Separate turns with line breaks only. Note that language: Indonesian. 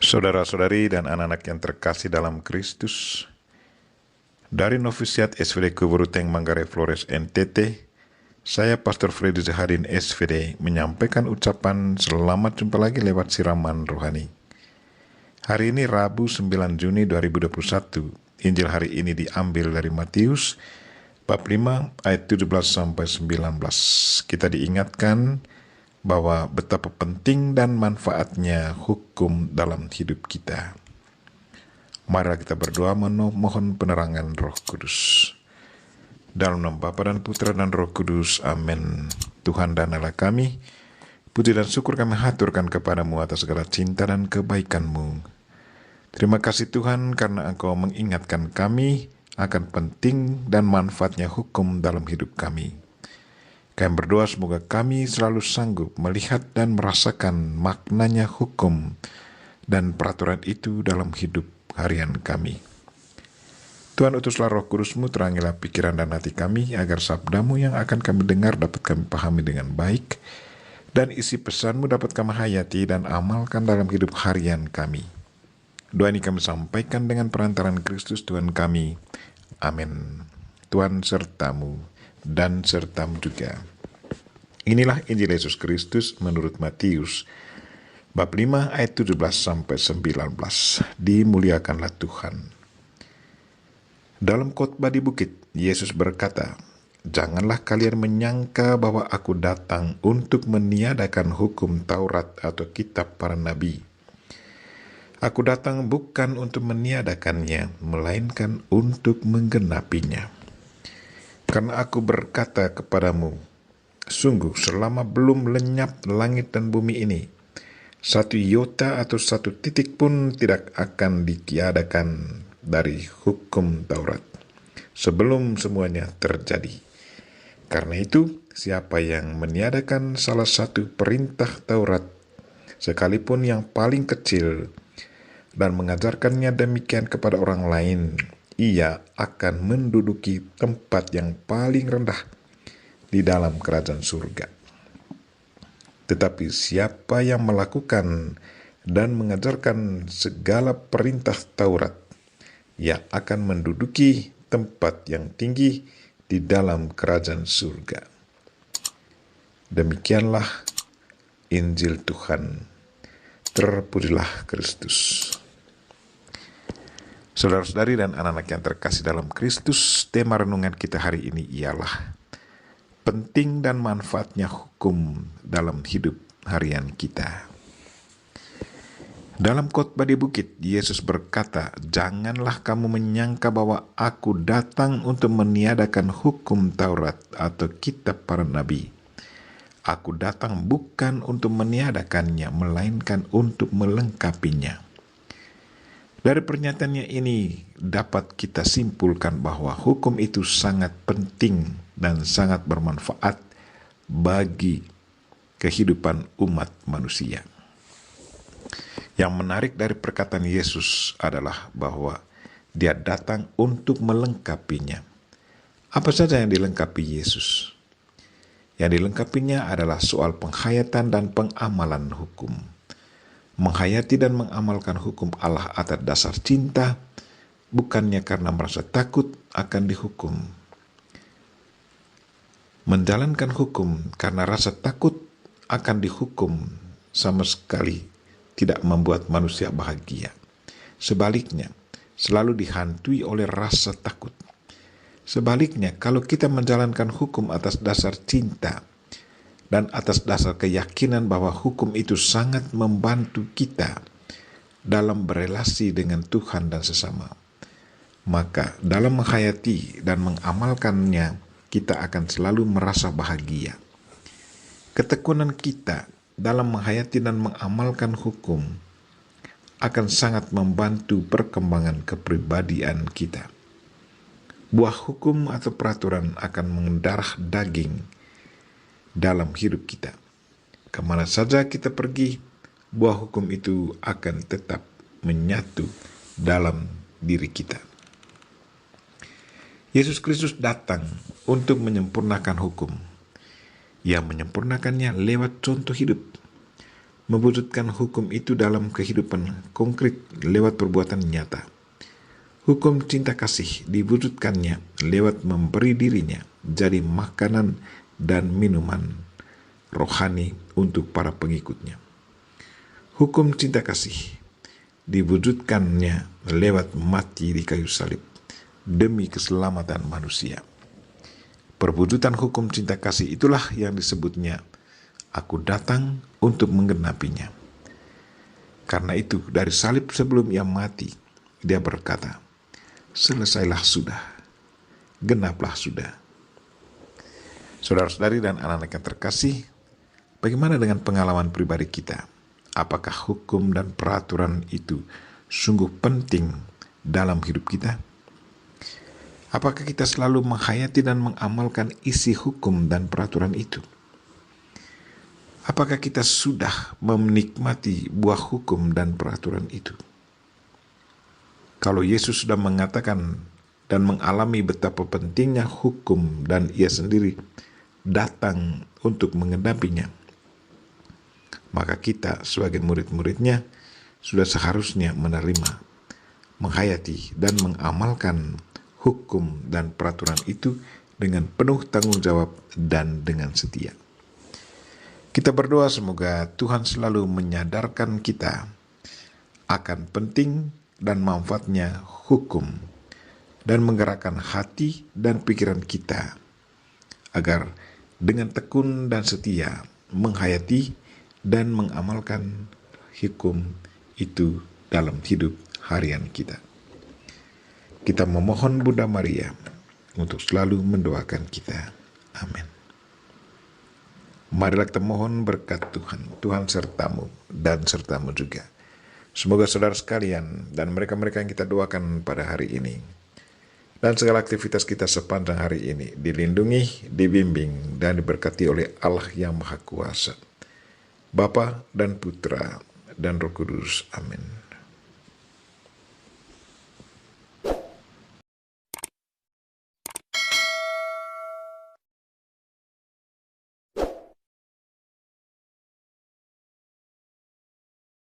Saudara-saudari dan anak-anak yang terkasih dalam Kristus, dari Novisiat SVD Kuburuteng Manggarai Flores NTT, saya Pastor Freddy Zahadin SVD menyampaikan ucapan selamat jumpa lagi lewat siraman rohani. Hari ini Rabu 9 Juni 2021, Injil hari ini diambil dari Matius bab 5 ayat 17-19. Kita diingatkan bahwa betapa penting dan manfaatnya hukum dalam hidup kita. Mari kita berdoa memohon penerangan Roh Kudus. Dalam nama Bapa dan Putra dan Roh Kudus, amin. Tuhan dan Allah kami, puji dan syukur kami haturkan kepadamu atas segala cinta dan kebaikan-Mu. Terima kasih Tuhan karena Engkau mengingatkan kami akan penting dan manfaatnya hukum dalam hidup kami. Kami berdoa semoga kami selalu sanggup melihat dan merasakan maknanya hukum dan peraturan itu dalam hidup harian kami. Tuhan, utuslah Roh Kudus-Mu, terangilah pikiran dan hati kami, agar sabda-Mu yang akan kami dengar dapat kami pahami dengan baik, dan isi pesan-Mu dapat kami hayati dan amalkan dalam hidup harian kami. Doa ini kami sampaikan dengan perantaran Kristus Tuhan kami. Amin. Tuhan serta-Mu dan serta-Mu juga. Inilah Injil Yesus Kristus menurut Matius bab 5 ayat 17-19. Dimuliakanlah Tuhan. Dalam khotbah di bukit, Yesus berkata, "Janganlah kalian menyangka bahwa aku datang untuk meniadakan hukum Taurat atau kitab para nabi. Aku datang bukan untuk meniadakannya, melainkan untuk menggenapinya. Karena aku berkata kepadamu, sungguh selama belum lenyap langit dan bumi ini, satu iota atau satu titik pun tidak akan ditiadakan dari hukum Taurat, sebelum semuanya terjadi. Karena itu, siapa yang meniadakan salah satu perintah Taurat, sekalipun yang paling kecil, dan mengajarkannya demikian kepada orang lain, ia akan menduduki tempat yang paling rendah di dalam kerajaan surga. Tetapi siapa yang melakukan dan mengajarkan segala perintah Taurat, ia akan menduduki tempat yang tinggi di dalam kerajaan surga." Demikianlah Injil Tuhan. Terpujilah Kristus. Saudara-saudari dan anak-anak yang terkasih dalam Kristus, tema renungan kita hari ini ialah penting dan manfaatnya hukum dalam hidup harian kita. Dalam khotbah di bukit, Yesus berkata, "Janganlah kamu menyangka bahwa aku datang untuk meniadakan hukum Taurat atau kitab para nabi. Aku datang bukan untuk meniadakannya, melainkan untuk melengkapinya." Dari pernyataannya ini dapat kita simpulkan bahwa hukum itu sangat penting dan sangat bermanfaat bagi kehidupan umat manusia. Yang menarik dari perkataan Yesus adalah bahwa Dia datang untuk melengkapinya. Apa saja yang dilengkapi Yesus? Yang dilengkapinya adalah soal penghayatan dan pengamalan hukum. Menghayati dan mengamalkan hukum Allah atas dasar cinta, bukannya karena merasa takut akan dihukum. Menjalankan hukum karena rasa takut akan dihukum sama sekali tidak membuat manusia bahagia. Sebaliknya, selalu dihantui oleh rasa takut. Sebaliknya, kalau kita menjalankan hukum atas dasar cinta dan atas dasar keyakinan bahwa hukum itu sangat membantu kita dalam berelasi dengan Tuhan dan sesama, maka dalam menghayati dan mengamalkannya, kita akan selalu merasa bahagia. Ketekunan kita dalam menghayati dan mengamalkan hukum akan sangat membantu perkembangan kepribadian kita. Buah hukum atau peraturan akan mendarah daging dalam hidup kita. Kemana saja kita pergi, buah hukum itu akan tetap menyatu dalam diri kita. Yesus Kristus datang untuk menyempurnakan hukum. Ia menyempurnakannya lewat contoh hidup. mewujudkan hukum itu dalam kehidupan konkret lewat perbuatan nyata. Hukum cinta kasih diwujudkannya lewat memberi dirinya jadi makanan dan minuman rohani untuk para pengikutnya. Hukum cinta kasih diwujudkannya lewat mati di kayu salib demi keselamatan manusia. Perwujudan hukum cinta kasih itulah yang disebutnya aku datang untuk menggenapinya. Karena itu dari salib sebelum ia mati, dia berkata, selesailah sudah, genaplah sudah. Saudara-saudari dan anak-anak yang terkasih, bagaimana dengan pengalaman pribadi kita? Apakah hukum dan peraturan itu sungguh penting dalam hidup kita? Apakah kita selalu menghayati dan mengamalkan isi hukum dan peraturan itu? Apakah kita sudah menikmati buah hukum dan peraturan itu? Kalau Yesus sudah mengatakan dan mengalami betapa pentingnya hukum dan ia sendiri datang untuk menggenapinya, maka kita sebagai murid-muridnya sudah seharusnya menerima, menghayati dan mengamalkan hukum dan peraturan itu dengan penuh tanggung jawab dan dengan setia. Kita berdoa semoga Tuhan selalu menyadarkan kita akan penting dan manfaatnya hukum dan menggerakkan hati dan pikiran kita agar dengan tekun dan setia menghayati dan mengamalkan hukum itu dalam hidup harian kita. Kita memohon Bunda Maria untuk selalu mendoakan kita. Amin. Marilah kita mohon berkat Tuhan. Tuhan sertamu dan sertamu juga. Semoga saudara sekalian dan mereka-mereka yang kita doakan pada hari ini dan segala aktivitas kita sepanjang hari ini dilindungi, dibimbing, dan diberkati oleh Allah yang Maha Kuasa, Bapa dan Putra dan Roh Kudus. Amin.